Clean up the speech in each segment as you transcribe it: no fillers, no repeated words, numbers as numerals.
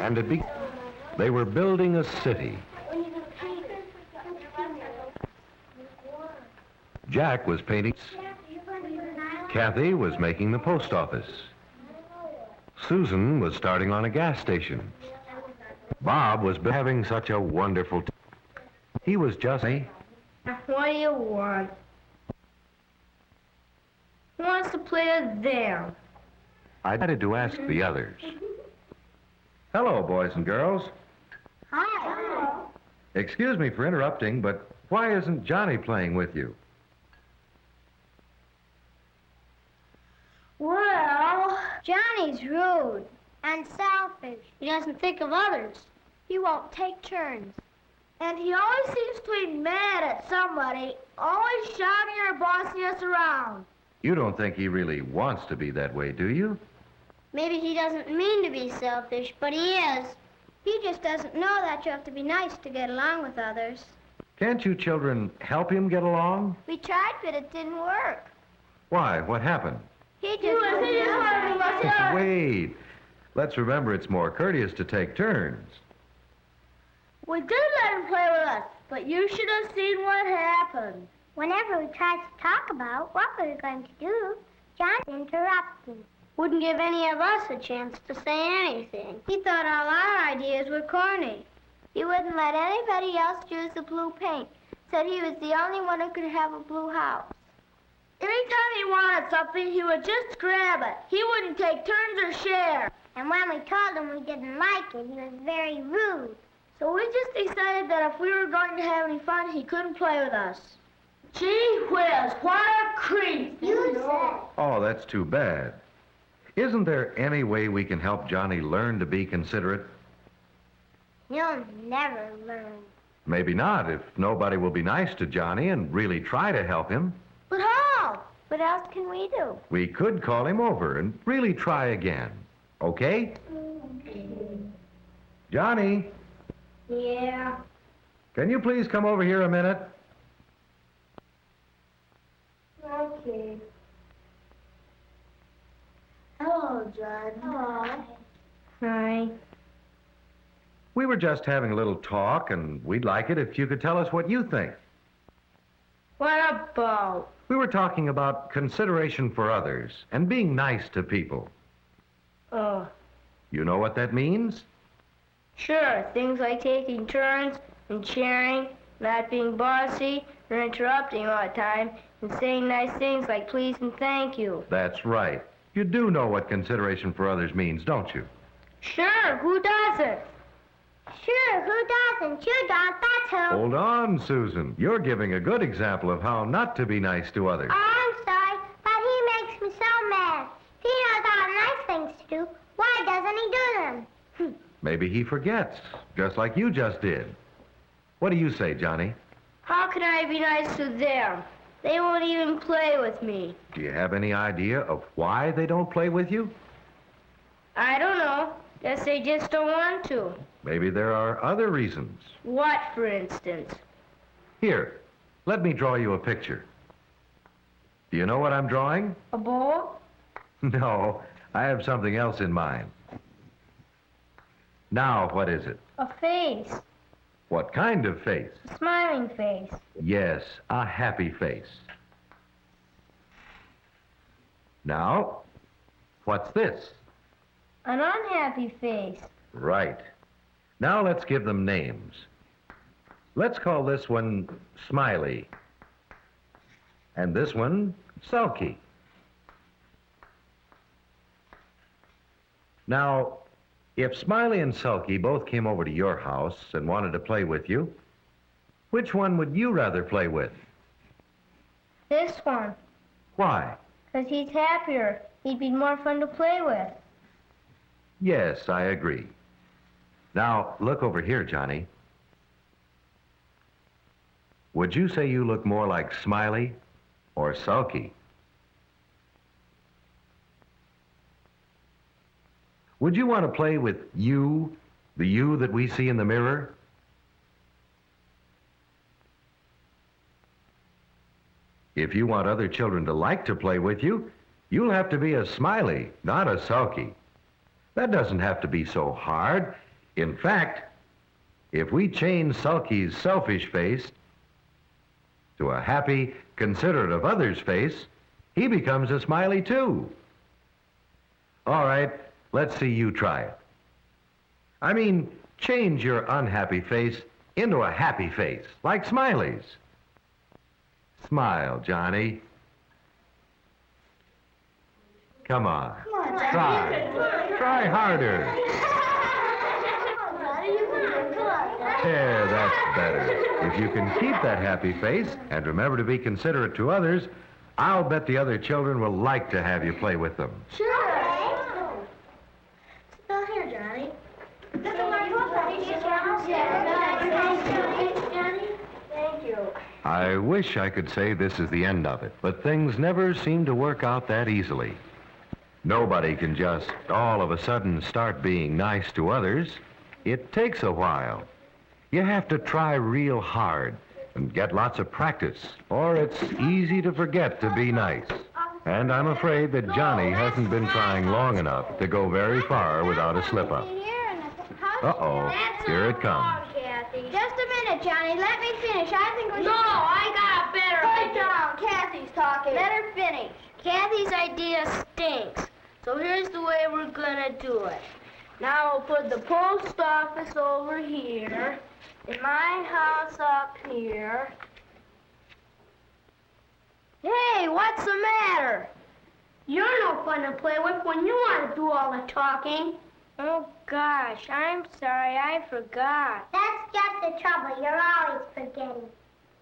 And they were building a city. Jack was painting. Kathy was making the post office. Susan was starting on a gas station. Bob was having such a wonderful time. He was just... What do you want? Who wants to play with them? I decided to ask the others. Hello, boys and girls. Hi. Excuse me for interrupting, but why isn't Johnny playing with you? Well, Johnny's rude and selfish. He doesn't think of others. He won't take turns. And he always seems to be mad at somebody, always shouting or bossing us around. You don't think he really wants to be that way, do you? Maybe he doesn't mean to be selfish, but he is. He just doesn't know that you have to be nice to get along with others. Can't you children help him get along? We tried, but it didn't work. Why? What happened? He just wanted to... Wait. Let's remember it's more courteous to take turns. We did let him play with us, but you should have seen what happened. Whenever we tried to talk about what we were going to do, John interrupted. Wouldn't give any of us a chance to say anything. He thought all our ideas were corny. He wouldn't let anybody else use the blue paint. Said he was the only one who could have a blue house. Anytime he wanted something, he would just grab it. He wouldn't take turns or share. And when we told him we didn't like it, he was very rude. So we just decided that if we were going to have any fun, he couldn't play with us. Gee whiz, what a creep! You said. Oh, that's too bad. Isn't there any way we can help Johnny learn to be considerate? He'll never learn. Maybe not, if nobody will be nice to Johnny and really try to help him. But how? What else can we do? We could call him over and really try again. Okay? Johnny? Yeah. Can you please come over here a minute? Okay. Hello, John. Hello. Hi. We were just having a little talk, and we'd like it if you could tell us what you think. What about? We were talking about consideration for others and being nice to people. Oh. You know what that means? Sure, things like taking turns and sharing, not being bossy or interrupting all the time, and saying nice things like please and thank you. That's right. You do know what consideration for others means, don't you? Sure, who doesn't? Sure, who doesn't? You don't, that's who. Hold on, Susan. You're giving a good example of how not to be nice to others. Oh, I'm sorry, but he makes me so mad. If he knows all the nice things to do, why doesn't he do them? Maybe he forgets, just like you just did. What do you say, Johnny? How can I be nice to them? They won't even play with me. Do you have any idea of why they don't play with you? I don't know. Guess they just don't want to. Maybe there are other reasons. What, for instance? Here, let me draw you a picture. Do you know what I'm drawing? A bowl? No, I have something else in mind. Now, what is it? A face. What kind of face? A smiling face. Yes, a happy face. Now, what's this? An unhappy face. Right. Now let's give them names. Let's call this one Smiley. And this one Sulky. Now, if Smiley and Sulky both came over to your house and wanted to play with you, which one would you rather play with? This one. Why? Because he's happier. He'd be more fun to play with. Yes, I agree. Now, look over here, Johnny. Would you say you look more like Smiley or Sulky? Would you want to play with you, the you that we see in the mirror? If you want other children to like to play with you, you'll have to be a Smiley, not a Sulky. That doesn't have to be so hard. In fact, if we change Sulky's selfish face to a happy, considerate of others face, he becomes a smiley too. All right, let's see you try it. I mean, change your unhappy face into a happy face, like Smiley's. Smile, Johnny. Come on. Try. Try harder. There, that's better. If you can keep that happy face and remember to be considerate to others, I'll bet the other children will like to have you play with them. Sure. Sit here, Johnny. Thank you. I wish I could say this is the end of it, but things never seem to work out that easily. Nobody can just all of a sudden start being nice to others. It takes a while. You have to try real hard and get lots of practice, or it's easy to forget to be nice. And I'm afraid that Johnny hasn't been trying long enough to go very far without a slip-up. Uh-oh, here it comes. Just a minute, Johnny. Let me finish. I think we should... No, I got a better idea. Down. Kathy's talking. Let her finish. Kathy's idea stinks. So here's the way we're gonna do it. Now we'll put the post office over here, and my house up here. Hey, what's the matter? You're no fun to play with when you want to do all the talking. Oh, gosh, I'm sorry, I forgot. That's just the trouble. You're always forgetting.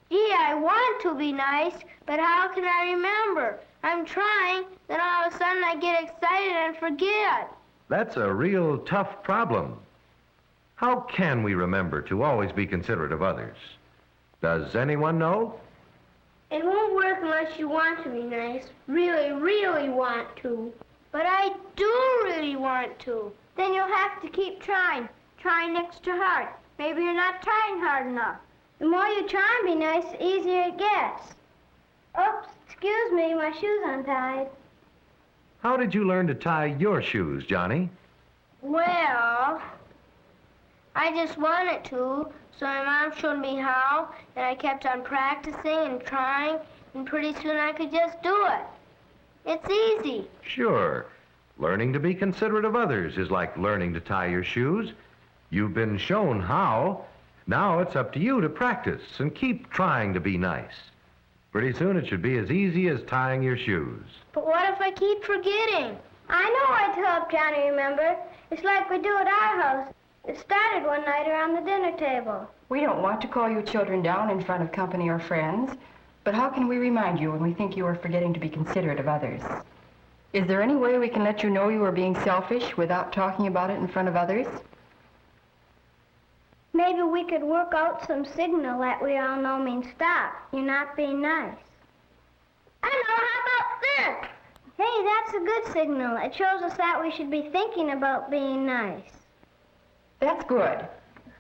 Gee, I want to be nice, but how can I remember? I'm trying, then all of a sudden I get excited and forget. That's a real tough problem. How can we remember to always be considerate of others? Does anyone know? It won't work unless you want to be nice. Really, really want to. But I do really want to. Then you'll have to keep trying. Trying extra hard. Maybe you're not trying hard enough. The more you try and be nice, the easier it gets. Oops, excuse me, my shoe's untied. How did you learn to tie your shoes, Johnny? Well, I just wanted to, so my mom showed me how, and I kept on practicing and trying, and pretty soon I could just do it. It's easy. Sure. Learning to be considerate of others is like learning to tie your shoes. You've been shown how. Now it's up to you to practice and keep trying to be nice. Pretty soon it should be as easy as tying your shoes. But what if I keep forgetting? I know I to help Johnny remember. It's like we do at our house. It started one night around the dinner table. We don't want to call you children down in front of company or friends, but how can we remind you when we think you are forgetting to be considerate of others? Is there any way we can let you know you are being selfish without talking about it in front of others? Maybe we could work out some signal that we all know means stop. You're not being nice. I know, how about this? Hey, that's a good signal. It shows us that we should be thinking about being nice. That's good.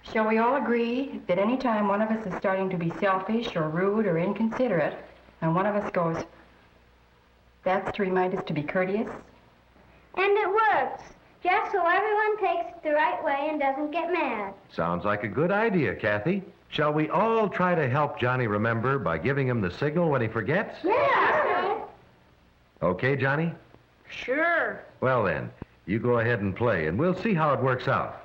Shall we all agree that any time one of us is starting to be selfish or rude or inconsiderate, and one of us goes, that's to remind us to be courteous? And it works. Just so everyone takes it the right way and doesn't get mad. Sounds like a good idea, Kathy. Shall we all try to help Johnny remember by giving him the signal when he forgets? Yeah. Okay, Johnny? Sure. Well then, you go ahead and play, and we'll see how it works out.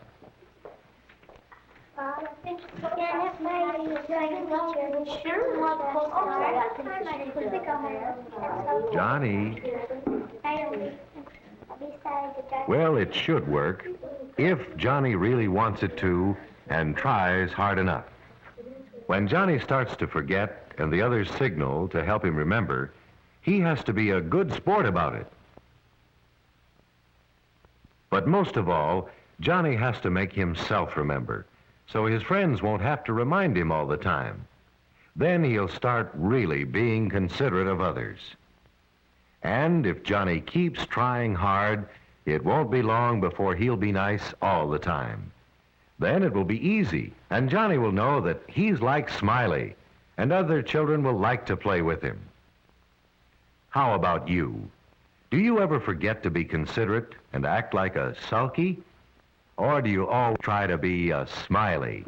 Johnny. Well, it should work if Johnny really wants it to and tries hard enough. When Johnny starts to forget and the others signal to help him remember, he has to be a good sport about it. But most of all, Johnny has to make himself remember, so his friends won't have to remind him all the time. Then he'll start really being considerate of others. And if Johnny keeps trying hard, it won't be long before he'll be nice all the time. Then it will be easy, and Johnny will know that he's like Smiley, and other children will like to play with him. How about you? Do you ever forget to be considerate and act like a sulky? Or do you all try to be smiley?